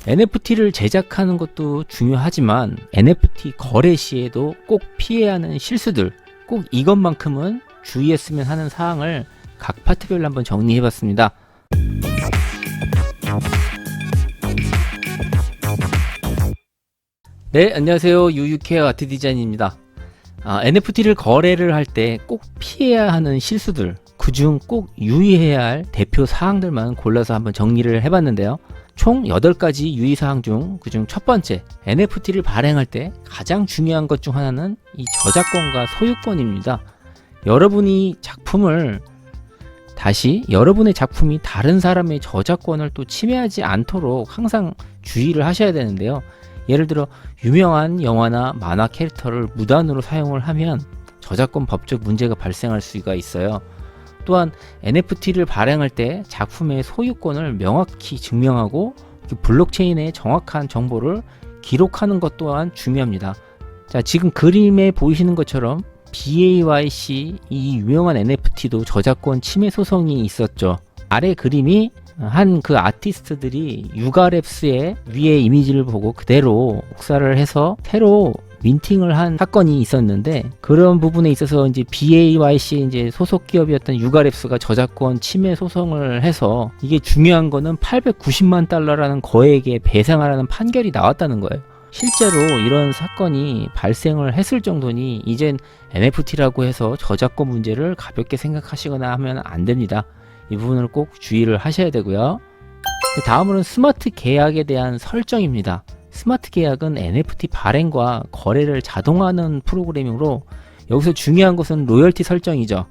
NFT를 제작하는 것도 중요하지만 NFT 거래 시에도 꼭 피해야 하는 실수들, 꼭 이것만큼은 주의했으면 하는 사항을 각 파트별로 한번 정리해봤습니다. 네, 안녕하세요. 유유케어 아트 디자인입니다. NFT를 거래를 할 때 꼭 피해야 하는 실수들, 그중 꼭 유의해야 할 대표 사항들만 골라서 한번 정리를 해봤는데요. 총 8가지 유의사항 중 그중 첫 번째, NFT를 발행할 때 가장 중요한 것 중 하나는 이 저작권과 소유권입니다. 여러분이 작품을 여러분의 작품이 다른 사람의 저작권을 또 침해하지 않도록 항상 주의를 하셔야 되는데요. 예를 들어 유명한 영화나 만화 캐릭터를 무단으로 사용을 하면 저작권 법적 문제가 발생할 수가 있어요. 또한 NFT를 발행할 때 작품의 소유권을 명확히 증명하고 블록체인에 정확한 정보를 기록하는 것 또한 중요합니다. 자, 지금 그림에 보이시는 것처럼 BAYC 이 유명한 NFT도 저작권 침해 소송이 있었죠. 아래 그림이 한 그 아티스트들이 유가랩스의 위에 이미지를 보고 그대로 복사를 해서 새로 민팅을 한 사건이 있었는데, 그런 부분에 있어서 이제 BAYC 이제 소속 기업이었던 유가랩스가 저작권 침해 소송을 해서, 이게 중요한 거는 890만 달러라는 거액에 배상하라는 판결이 나왔다는 거예요. 실제로 이런 사건이 발생을 했을 정도니 이젠 NFT라고 해서 저작권 문제를 가볍게 생각하시거나 하면 안 됩니다. 이 부분을 꼭 주의를 하셔야 되고요. 다음으로는 스마트 계약에 대한 설정입니다. 스마트 계약은 NFT 발행과 거래를 자동화하는 프로그래밍으로, 여기서 중요한 것은 로열티 설정이죠.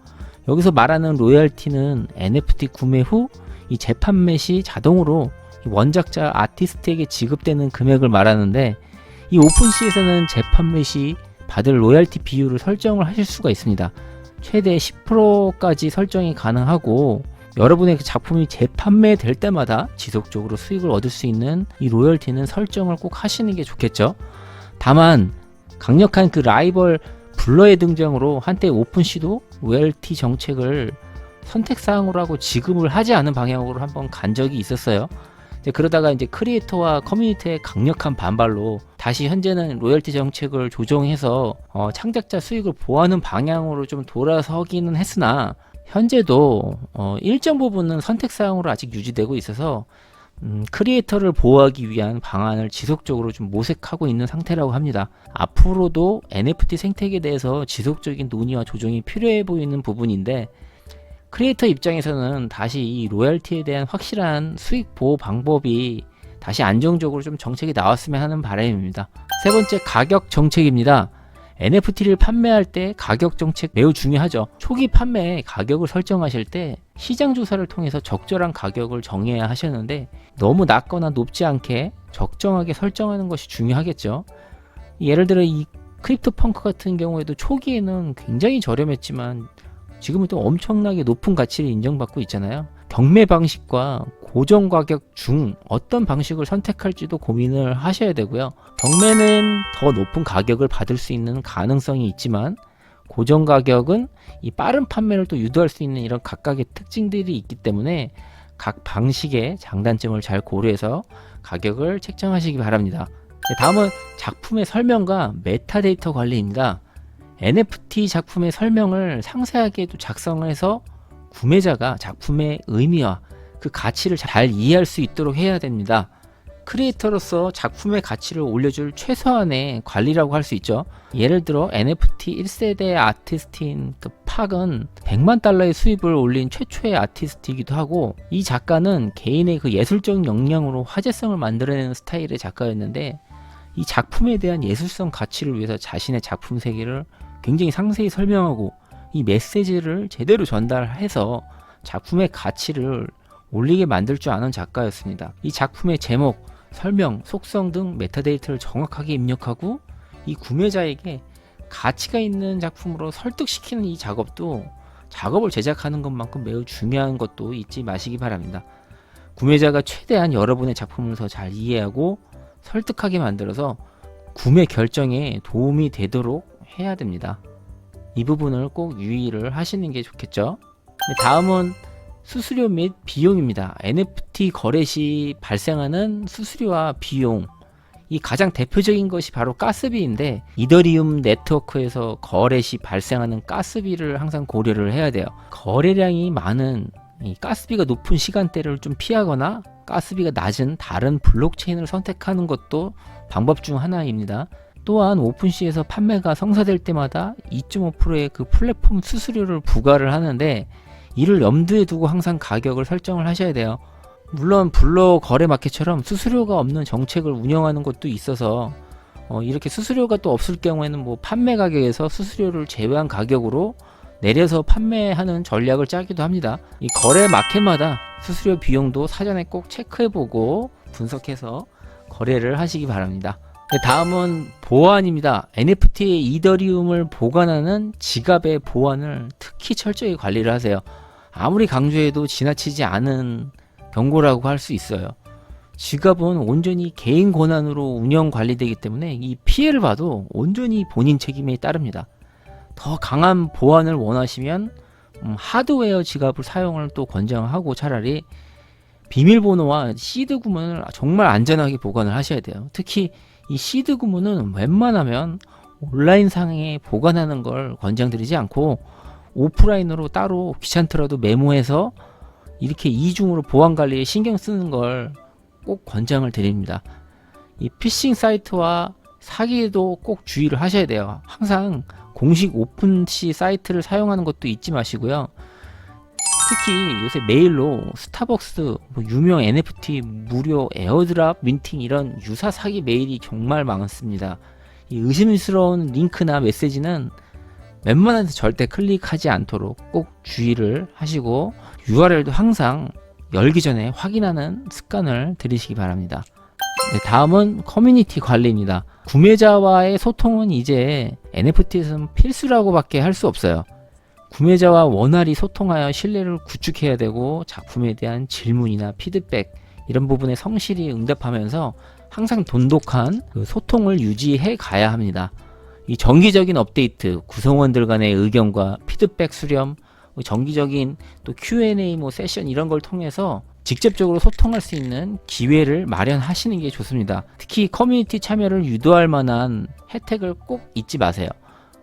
여기서 말하는 로열티는 NFT 구매 후 이 재판매 시 자동으로 원작자 아티스트에게 지급되는 금액을 말하는데, 이 오픈시에서는 재판매 시 받을 로열티 비율을 설정을 하실 수가 있습니다. 최대 10%까지 설정이 가능하고, 여러분의 그 작품이 재판매될 때마다 지속적으로 수익을 얻을 수 있는 이 로열티는 설정을 꼭 하시는 게 좋겠죠. 다만 강력한 그 라이벌 블러의 등장으로 한때 오픈시도 로열티 정책을 선택사항으로 하고 지급을 하지 않은 방향으로 한번 간 적이 있었어요. 그러다가 이제 크리에이터와 커뮤니티의 강력한 반발로 다시 현재는 로열티 정책을 조정해서 창작자 수익을 보호하는 방향으로 좀 돌아서기는 했으나, 현재도 일정 부분은 선택사항으로 아직 유지되고 있어서 크리에이터를 보호하기 위한 방안을 지속적으로 좀 모색하고 있는 상태라고 합니다. 앞으로도 NFT 생태계에 대해서 지속적인 논의와 조정이 필요해 보이는 부분인데, 크리에이터 입장에서는 다시 이 로열티에 대한 확실한 수익 보호 방법이 다시 안정적으로 좀 정책이 나왔으면 하는 바람입니다. 세 번째, 가격 정책입니다. NFT를 판매할 때 가격 정책 매우 중요하죠. 초기 판매에 가격을 설정하실 때 시장 조사를 통해서 적절한 가격을 정해야 하셨는데, 너무 낮거나 높지 않게 적정하게 설정하는 것이 중요하겠죠. 예를 들어 이 크립토 펑크 같은 경우에도 초기에는 굉장히 저렴했지만 지금은 또 엄청나게 높은 가치를 인정받고 있잖아요. 경매 방식과 고정 가격 중 어떤 방식을 선택할지도 고민을 하셔야 되고요. 경매는 더 높은 가격을 받을 수 있는 가능성이 있지만, 고정 가격은 이 빠른 판매를 또 유도할 수 있는 이런 각각의 특징들이 있기 때문에 각 방식의 장단점을 잘 고려해서 가격을 책정하시기 바랍니다. 다음은 작품의 설명과 메타데이터 관리입니다. NFT 작품의 설명을 상세하게 작성을 해서 구매자가 작품의 의미와 그 가치를 잘 이해할 수 있도록 해야 됩니다. 크리에이터로서 작품의 가치를 올려줄 최소한의 관리라고 할 수 있죠. 예를 들어 NFT 1세대 아티스트인 그 팍은 100만 달러의 수입을 올린 최초의 아티스트이기도 하고, 이 작가는 개인의 그 예술적 역량으로 화제성을 만들어내는 스타일의 작가였는데, 이 작품에 대한 예술성 가치를 위해서 자신의 작품 세계를 굉장히 상세히 설명하고 이 메시지를 제대로 전달해서 작품의 가치를 올리게 만들 줄 아는 작가였습니다. 이 작품의 제목, 설명, 속성 등 메타데이터를 정확하게 입력하고 이 구매자에게 가치가 있는 작품으로 설득시키는 이 작업도 작업을 제작하는 것만큼 매우 중요한 것도 잊지 마시기 바랍니다. 구매자가 최대한 여러분의 작품을 더 잘 이해하고 설득하게 만들어서 구매 결정에 도움이 되도록 해야 됩니다. 이 부분을 꼭 유의를 하시는 게 좋겠죠. 다음은 수수료 및 비용입니다. NFT 거래 시 발생하는 수수료와 비용, 이 가장 대표적인 것이 바로 가스비인데, 이더리움 네트워크에서 거래 시 발생하는 가스비를 항상 고려를 해야 돼요. 거래량이 많은 이 가스비가 높은 시간대를 좀 피하거나 가스비가 낮은 다른 블록체인을 선택하는 것도 방법 중 하나입니다. 또한 오픈시에서 판매가 성사될 때마다 2.5%의 그 플랫폼 수수료를 부과를 하는데, 이를 염두에 두고 항상 가격을 설정을 하셔야 돼요. 물론 블록 거래 마켓처럼 수수료가 없는 정책을 운영하는 것도 있어서 이렇게 수수료가 또 없을 경우에는 뭐 판매 가격에서 수수료를 제외한 가격으로 내려서 판매하는 전략을 짜기도 합니다. 이 거래 마켓마다 수수료 비용도 사전에 꼭 체크해보고 분석해서 거래를 하시기 바랍니다. 다음은 보안입니다. NFT의 이더리움을 보관하는 지갑의 보안을 특히 철저히 관리를 하세요. 아무리 강조해도 지나치지 않은 경고라고 할 수 있어요. 지갑은 온전히 개인 권한으로 운영 관리되기 때문에 이 피해를 봐도 온전히 본인 책임에 따릅니다. 더 강한 보안을 원하시면 하드웨어 지갑을 사용을 또 권장하고, 차라리 비밀번호와 시드 구문을 정말 안전하게 보관을 하셔야 돼요. 특히 이 시드 구문은 웬만하면 온라인상에 보관하는 걸 권장드리지 않고, 오프라인으로 따로 귀찮더라도 메모해서 이렇게 이중으로 보안 관리에 신경 쓰는 걸 꼭 권장을 드립니다. 이 피싱 사이트와 사기에도 꼭 주의를 하셔야 돼요. 항상 공식 오픈시 사이트를 사용하는 것도 잊지 마시고요. 특히 요새 메일로 스타벅스, 유명 NFT 무료 에어드랍 민팅, 이런 유사 사기 메일이 정말 많습니다. 이 의심스러운 링크나 메시지는 웬만한 데서 절대 클릭하지 않도록 꼭 주의를 하시고, URL도 항상 열기 전에 확인하는 습관을 들이시기 바랍니다. 네, 다음은 커뮤니티 관리입니다. 구매자와의 소통은 이제 NFT에서는 필수라고 밖에 할 수 없어요. 구매자와 원활히 소통하여 신뢰를 구축해야 되고, 작품에 대한 질문이나 피드백, 이런 부분에 성실히 응답하면서 항상 돈독한 그 소통을 유지해 가야 합니다. 이 정기적인 업데이트, 구성원들 간의 의견과 피드백 수렴, 정기적인 또 Q&A 세션, 이런 걸 통해서 직접적으로 소통할 수 있는 기회를 마련하시는 게 좋습니다. 특히 커뮤니티 참여를 유도할 만한 혜택을 꼭 잊지 마세요.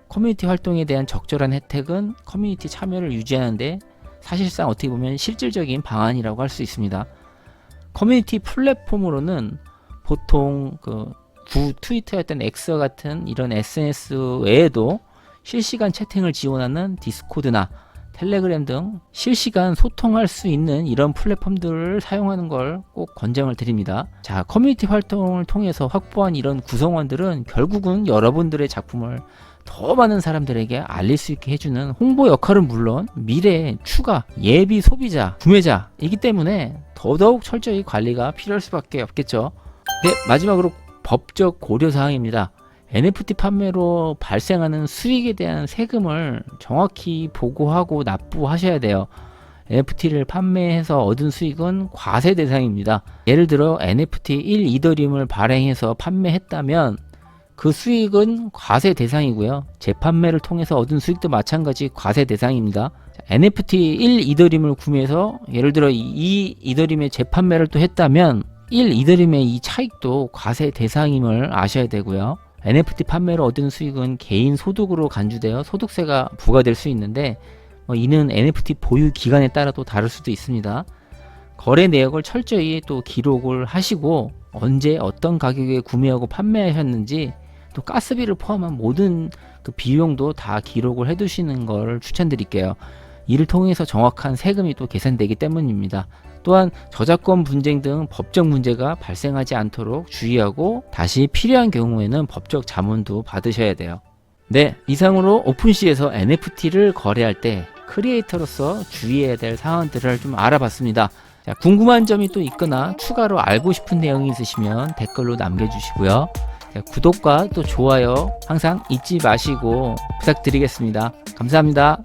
커뮤니티 활동에 대한 적절한 혜택은 커뮤니티 참여를 유지하는데 사실상 어떻게 보면 실질적인 방안이라고 할 수 있습니다. 커뮤니티 플랫폼으로는 보통 트위터였던 X와 같은 이런 SNS 외에도 실시간 채팅을 지원하는 디스코드나 텔레그램 등 실시간 소통할 수 있는 이런 플랫폼들을 사용하는 걸 꼭 권장을 드립니다. 자, 커뮤니티 활동을 통해서 확보한 이런 구성원들은 결국은 여러분들의 작품을 더 많은 사람들에게 알릴 수 있게 해주는 홍보 역할은 물론 미래의 추가 예비 소비자, 구매자이기 때문에 더더욱 철저히 관리가 필요할 수밖에 없겠죠. 네, 마지막으로 법적 고려사항입니다. NFT 판매로 발생하는 수익에 대한 세금을 정확히 보고하고 납부하셔야 돼요. NFT를 판매해서 얻은 수익은 과세 대상입니다. 예를 들어 NFT 1 이더리움을 발행해서 판매했다면 그 수익은 과세 대상이고요. 재판매를 통해서 얻은 수익도 마찬가지 과세 대상입니다. NFT 1 이더리움을 구매해서 예를 들어 2 이더리움의 재판매를 또 했다면 1 이더리움의 이 차익도 과세 대상임을 아셔야 되고요. NFT 판매로 얻은 수익은 개인 소득으로 간주되어 소득세가 부과될 수 있는데, 이는 NFT 보유 기간에 따라 또 다를 수도 있습니다. 거래 내역을 철저히 또 기록을 하시고, 언제 어떤 가격에 구매하고 판매하셨는지, 또 가스비를 포함한 모든 그 비용도 다 기록을 해두시는 걸 추천드릴게요. 이를 통해서 정확한 세금이 또 계산되기 때문입니다. 또한 저작권 분쟁 등 법적 문제가 발생하지 않도록 주의하고, 다시 필요한 경우에는 법적 자문도 받으셔야 돼요. 네, 이상으로 오픈시에서 NFT를 거래할 때 크리에이터로서 주의해야 될 사항들을 좀 알아봤습니다. 자, 궁금한 점이 또 있거나 추가로 알고 싶은 내용이 있으시면 댓글로 남겨주시고요. 자, 구독과 또 좋아요 항상 잊지 마시고 부탁드리겠습니다. 감사합니다.